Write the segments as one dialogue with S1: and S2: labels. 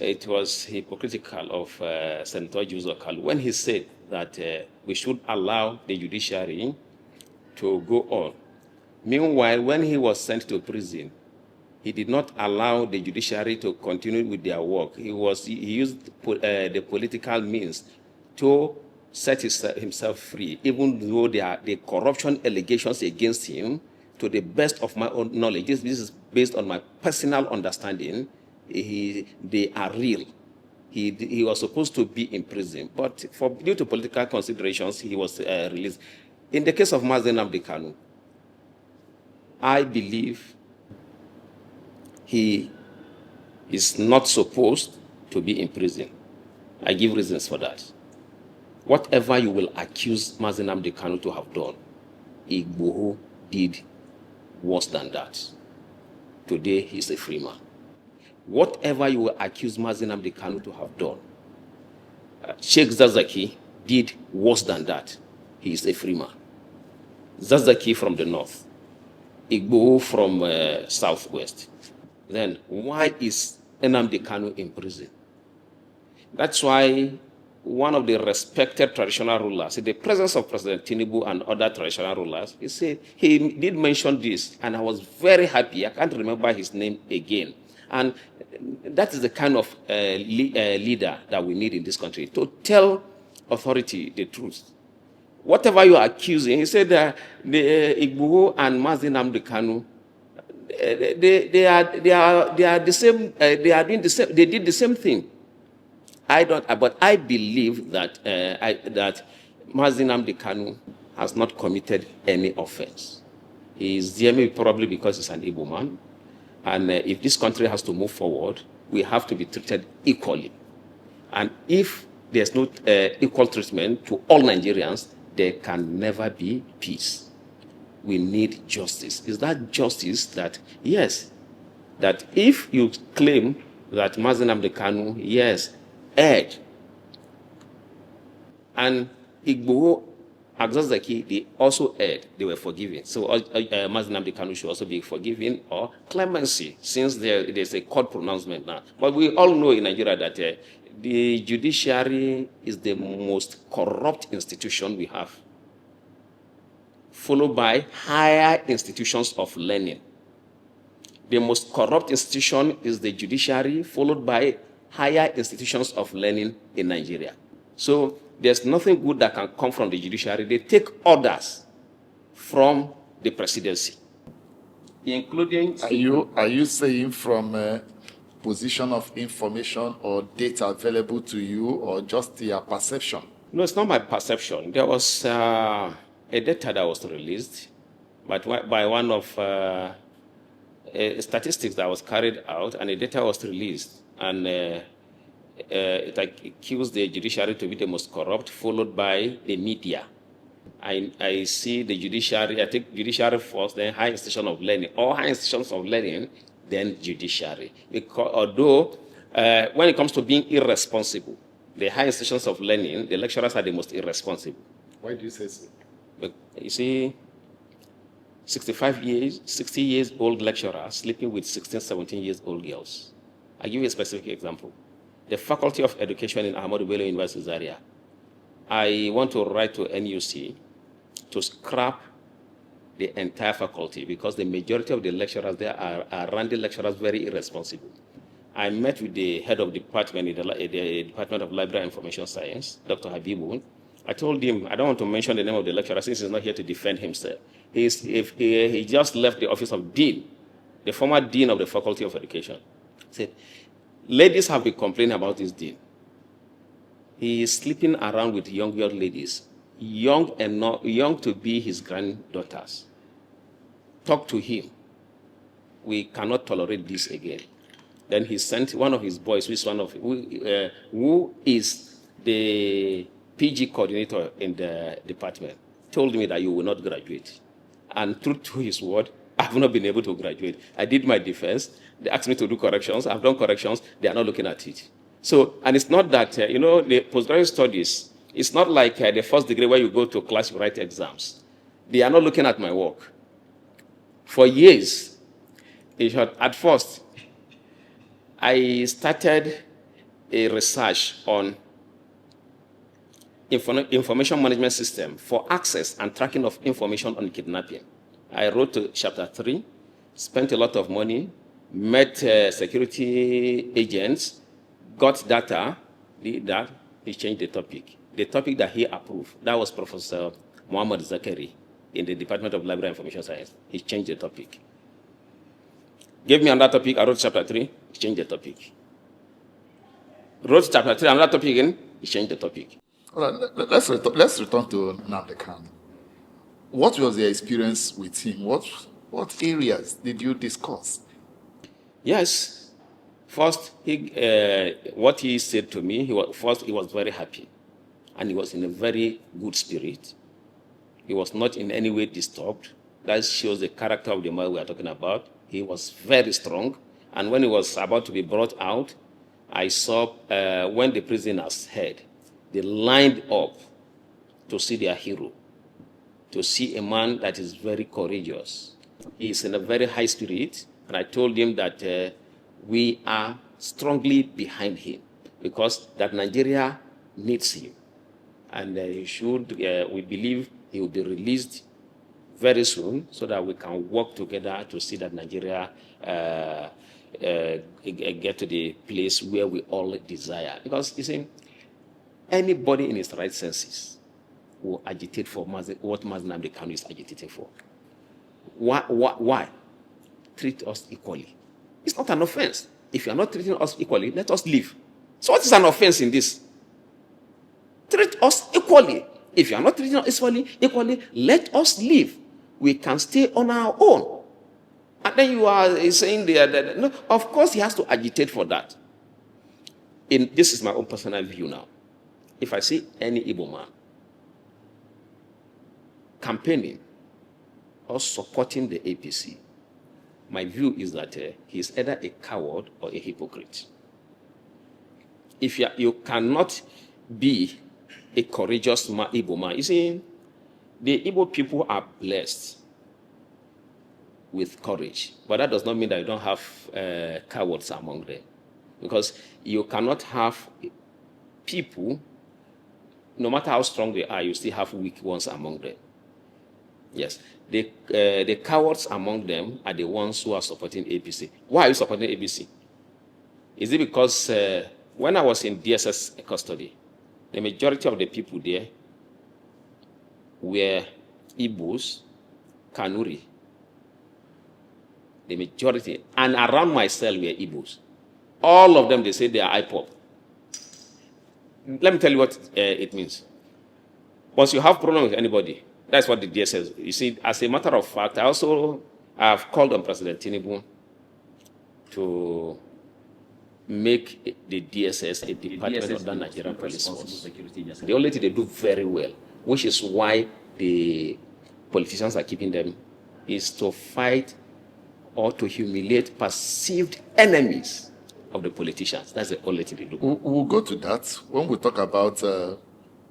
S1: it was hypocritical of Senator Judicial when he said that we should allow the judiciary to go on. Meanwhile, when he was sent to prison, he did not allow the judiciary to continue with their work. He used the political means to set himself free, even though there are the corruption allegations against him. To the best of my own knowledge, this is based on my personal understanding, they are real. He was supposed to be in prison, but due to political considerations, he was released. In the case of Nnamdi Kanu, I believe he is not supposed to be in prison. I give reasons for that. Whatever you will accuse Nnamdi Kanu to have done, Igboho did worse than that. Today, he's a free man. Whatever you will accuse Nnamdi Kanu to have done, Sheikh Zazaki did worse than that. He is a free man. Zazaki from the north, Igboho from southwest. Then why is Nnamdi Kanu in prison? That's why one of the respected traditional rulers, in the presence of President Tinubu and other traditional rulers, he did mention this, and I was very happy. I can't remember his name again. And that is the kind of leader that we need in this country, to tell authority the truth. Whatever you are accusing, he said that the Igboho and Nnamdi Kanu, they are the same. They are doing the same. They did the same thing. But I believe that that Nnamdi Kanu has not committed any offense. He is there maybe probably because he's an Igbo man, and if this country has to move forward, we have to be treated equally. And if there's no equal treatment to all Nigerians, there can never be peace. We need justice. Is that justice that, yes, that if you claim that Nnamdi Kanu, yes, erred, and Igboho, Agzazaki, they also erred, they were forgiven. So Nnamdi Kanu should also be forgiven, or clemency, since there's a court pronouncement now. But we all know in Nigeria that the judiciary is the most corrupt institution we have, followed by higher institutions of learning. The most corrupt institution is the judiciary, followed by higher institutions of learning in Nigeria. So there's nothing good that can come from the judiciary. They take orders from the presidency, including...
S2: Are you saying from a position of information or data available to you, or just your perception?
S1: No, it's not my perception. There was a data that was released by one of statistics that was carried out, and the data was released. And it accused the judiciary to be the most corrupt, followed by the media. I see the judiciary, I take judiciary first, then high institution of learning, or high institutions of learning, then judiciary. Although, when it comes to being irresponsible, the high institutions of learning, the lecturers are the most irresponsible.
S2: Why do you say so?
S1: But you see, 60 years old lecturers sleeping with 16, 17 years old girls. I'll give you a specific example. The Faculty of Education in Ahmadu Bello University, Zaria. I want to write to NUC to scrap the entire faculty, because the majority of the lecturers there are Randy lecturers, very irresponsible. I met with the head of department in the Department of Library and Information Science, Dr. Habibu. I told him, I don't want to mention the name of the lecturer since he's not here to defend himself. He just left the office of dean, the former dean of the Faculty of Education. He said, ladies have been complaining about this dean. He is sleeping around with young ladies, young to be his granddaughters. Talk to him. We cannot tolerate this again. Then he sent one of his boys, who is the PG coordinator in the department, told me that you will not graduate. And true to his word, I have not been able to graduate. I did my defense. They asked me to do corrections. I've done corrections. They are not looking at it. So, and it's not that, the postgraduate studies, it's not like the first degree where you go to class, you write exams. They are not looking at my work. For years, at first, I started a research on information management system for access and tracking of information on kidnapping. I wrote to chapter 3, spent a lot of money, met security agents, got data, did that, he changed the topic. The topic that he approved, that was Professor Muhammad Zakari in the Department of Library and Information Science. He changed the topic. Gave me another topic, I wrote chapter 3, he changed the topic. Wrote chapter 3, another topic again, he changed the topic.
S2: All right, let's return to Nnamdi Kanu. What was your experience with him? What areas did you discuss?
S1: Yes. First, what he said to me, he was very happy. And he was in a very good spirit. He was not in any way disturbed. That shows the character of the man we are talking about. He was very strong. And when he was about to be brought out, I saw when the prisoners heard, they lined up to see their hero, to see a man that is very courageous. He is in a very high spirit, and I told him that we are strongly behind him because that Nigeria needs him. And we believe he will be released very soon so that we can work together to see that Nigeria get to the place where we all desire. Because, you see, anybody in his right senses will agitate for what Nnamdi Kanu is agitating for. Why? Treat us equally. It's not an offense. If you are not treating us equally, let us leave. So what is an offense in this? Treat us equally. If you are not treating us equally, let us leave. We can stay on our own. And then you are saying that no, of course he has to agitate for that. This is my own personal view now. If I see any Igbo man campaigning or supporting the APC, my view is that he is either a coward or a hypocrite. If you cannot be a courageous Igbo man, you see, the Igbo people are blessed with courage, but that does not mean that you don't have cowards among them, because you cannot have people, no matter how strong they are, you still have weak ones among them. Yes, the cowards among them are the ones who are supporting APC. Why are you supporting APC? Is it because when I was in DSS custody, the majority of the people there were Igbos, Kanuri, the majority, and around my cell were Igbos. All of them, they say they are IPOP. Let me tell you what it means. Once you have problem with anybody, that's what the DSS. You see, as a matter of fact, I have called on President Tinubu to make the DSS a department of the Nigerian police force. The only thing they do very well, which is why the politicians are keeping them, is to fight or to humiliate perceived enemies of the politicians. That's the only thing they do.
S2: We'll go to that when we talk about the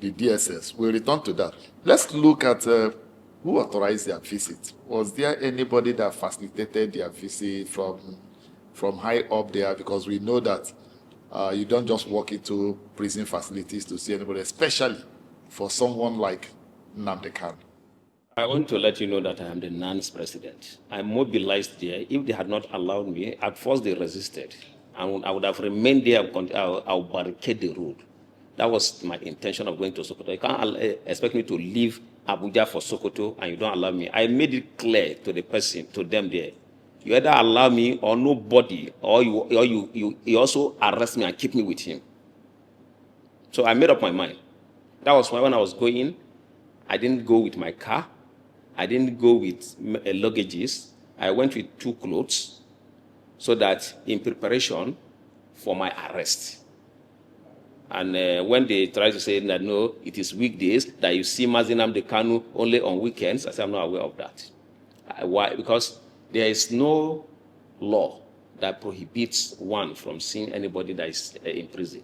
S2: DSS. We'll return to that. Let's look at who authorized their visit. Was there anybody that facilitated their visit from high up there? Because we know that you don't just walk into prison facilities to see anybody, especially for someone like Nnamdi Kanu.
S1: I want to let you know that I am the NAN's president. I mobilized there. If they had not allowed me, at first they resisted. I would have remained there. I'll barricade the road. That was my intention of going to Sokoto. You can't expect me to leave Abuja for Sokoto and you don't allow me. I made it clear to the person, to them there. You either allow me or nobody, or you also arrest me and keep me with him. So I made up my mind. That was why when I was going, I didn't go with my car. I didn't go with luggages. I went with 2 clothes so that in preparation for my arrest. And when they try to say that, no, it is weekdays, that you see Nnamdi Kanu only on weekends, I said, I'm not aware of that. Why? Because there is no law that prohibits one from seeing anybody that is imprisoned.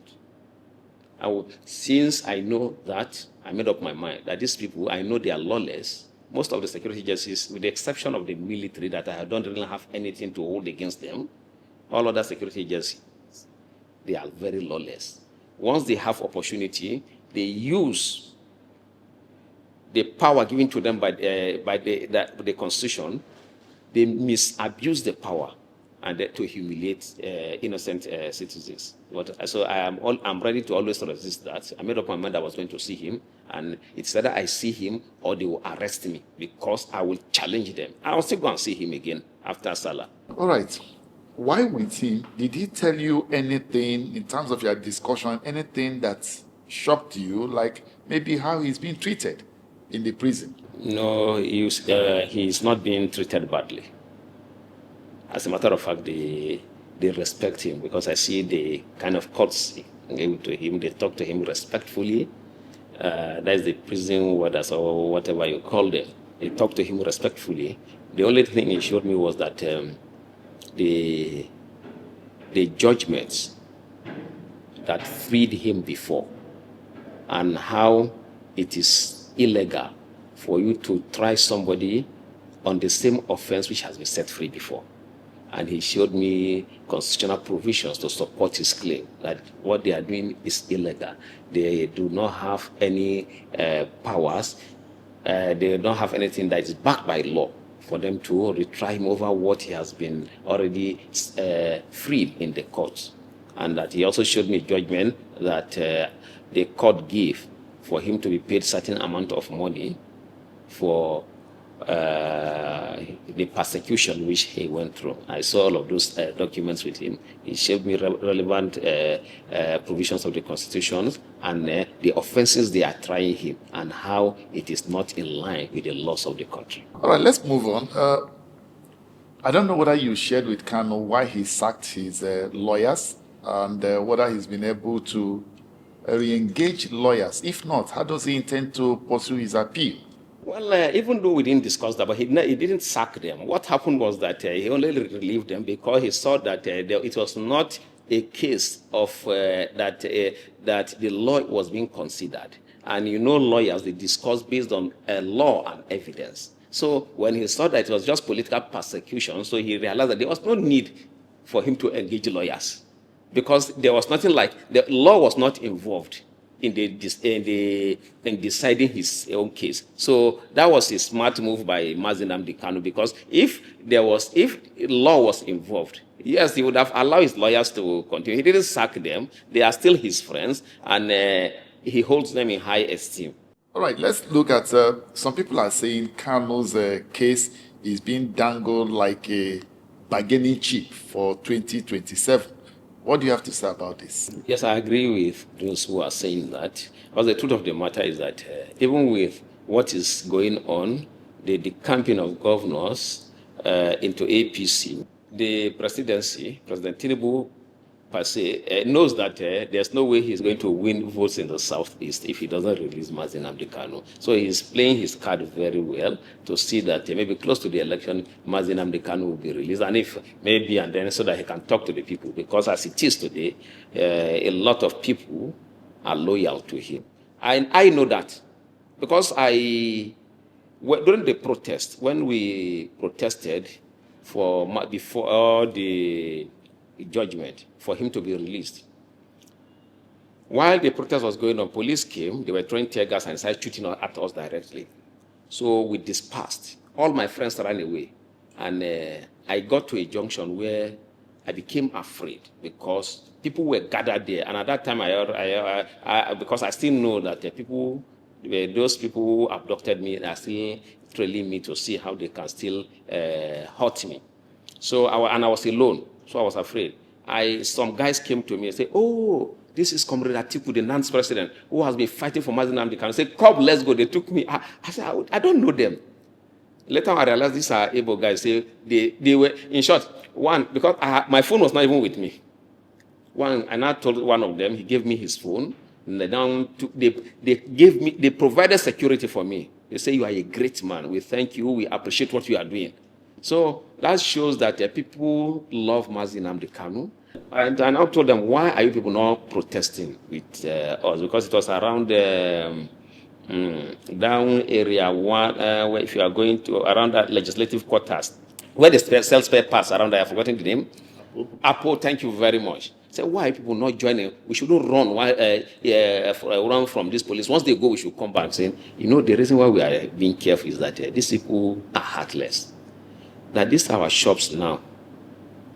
S1: And since I know that, I made up my mind that these people, I know they are lawless. Most of the security agencies, with the exception of the military, that I don't really have anything to hold against them, all other security agencies, they are very lawless. Once they have opportunity, they use the power given to them by the Constitution. They misabuse the power and to humiliate innocent citizens. So I'm ready to always resist that. I made up my mind I was going to see him, and it's either I see him or they will arrest me, because I will challenge them. I'll still go and see him again after Salah.
S2: All right. Why with him? Did he tell you anything in terms of your discussion, anything that shocked you, like maybe how he's being treated in the prison?
S1: No, he's not being treated badly. As a matter of fact, they respect him, because I see the kind of courtesy given to him. They talk to him respectfully. That's the prison warders or whatever you call them. They talk to him respectfully. The only thing he showed me was that the judgments that freed him before, and how it is illegal for you to try somebody on the same offense which has been set free before. And he showed me constitutional provisions to support his claim that what they are doing is illegal. They do not have any powers. They don't have anything that is backed by law for them to retry him over what he has been already freed in the courts. And that he also showed me judgment that the court gave for him to be paid certain amount of money for the persecution which he went through. I saw all of those documents with him. He showed me relevant provisions of the Constitution and the offenses they are trying him, and how it is not in line with the laws of the country.
S2: All right, let's move on. I don't know whether you shared with Kanu why he sacked his lawyers, and whether he's been able to re-engage lawyers. If not, how does he intend to pursue his appeal?
S1: Well, even though we didn't discuss that, but he didn't sack them. What happened was that he only relieved them because he saw that it was not a case of that the law was being considered. And lawyers, they discuss based on law and evidence. So when he saw that it was just political persecution, so he realized that there was no need for him to engage lawyers, because there was nothing like, the law was not involved in deciding his own case. So that was a smart move by Nnamdi Kanu, because if law was involved, yes, he would have allowed his lawyers to continue. He didn't sack them. They are still his friends, and he holds them in high esteem.
S2: All right, let's look at, some people are saying Kanu's case is being dangled like a bargaining chip for 2027. What do you have to say about this?
S1: Yes, I agree with those who are saying that. But the truth of the matter is that even with what is going on, the campaign of governors into APC, the presidency, President Tinubu, per se, knows that there's no way he's going to win votes in the Southeast if he doesn't release Nnamdi Kanu. So he's playing his card very well to see that maybe close to the election, Nnamdi Kanu will be released, and if maybe, and then so that he can talk to the people, because as it is today, a lot of people are loyal to him. I know that, because during the protest, when we protested before the judgment for him to be released, while the protest was going on, police came, they were throwing tear gas and started shooting at us directly. So we dispersed. All my friends ran away. And I got to a junction where I became afraid, because people were gathered there. And at that time, because I still know that those people who abducted me are still trailing me to see how they can still hurt me. So I was alone. So I was afraid. Some guys came to me and said, "Oh, this is Comrade Atiku, the NANS president, who has been fighting for Nnamdi Kanu." I said, "Come, let's go." They took me. I said, "I don't know them." Later I realized these are able guys. They were, in short, one, because my phone was not even with me. And I told one of them, he gave me his phone. And they provided security for me. They say, "You are a great man. We thank you. We appreciate what you are doing." So that shows that people love Nnamdi Kanu. And I now told them, "Why are you people not protesting with us?" Because it was around down area one, where if you are going to around that legislative quarters, where they sell spare parts around there. I've forgotten the name. Apple, thank you very much. Say, why people not joining? We shouldn't run. Run from this police. Once they go, we should come back. Saying, the reason why we are being careful is that these people are heartless. That these our shops now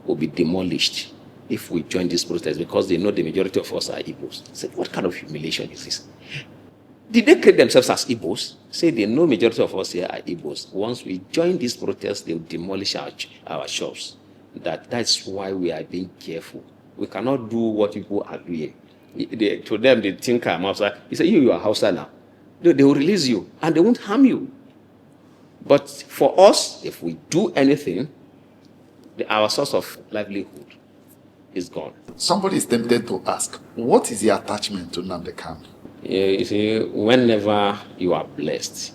S1: will be demolished if we join this protest because they know the majority of us are Igbos. Say, what kind of humiliation is this? Did they create themselves as Igbos? Say they know majority of us here are Igbos. Once we join this protest, they will demolish our shops. That's why we are being careful. We cannot do what people are doing. To them, they think I'm outside. He said, you are Hausa now. They will release you and they won't harm you. But for us, if we do anything, our source of livelihood is gone.
S2: Somebody is tempted to ask, what is the attachment to Nnamdi Kanu?
S1: You see, whenever you are blessed,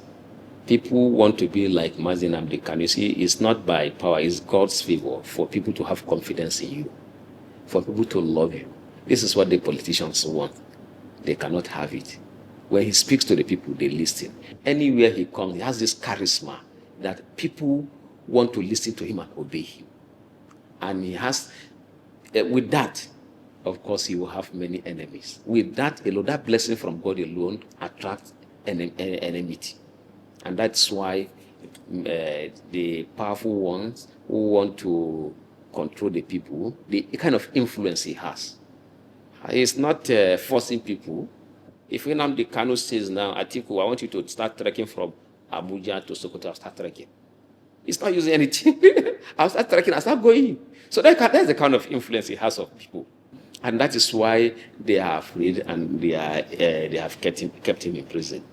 S1: people want to be like Nnamdi Kanu. You see, it's not by power, it's God's favor for people to have confidence in you, for people to love you. This is what the politicians want. They cannot have it. When he speaks to the people, they listen. Anywhere he comes, he has this charisma that people want to listen to him and obey him. And he has, with that, of course, he will have many enemies. With that alone, that blessing from God alone attracts enmity. And that's why the powerful ones who want to control the people, the kind of influence he has. He's not forcing people. If Nnamdi Kanu says now, Atiku, I want you to start trekking from Abuja to Sokoto, I'll start trekking. He's not using anything. I'll start trekking, I'll start going. So that's the kind of influence he has of people. And that is why they are afraid and they have kept him in prison.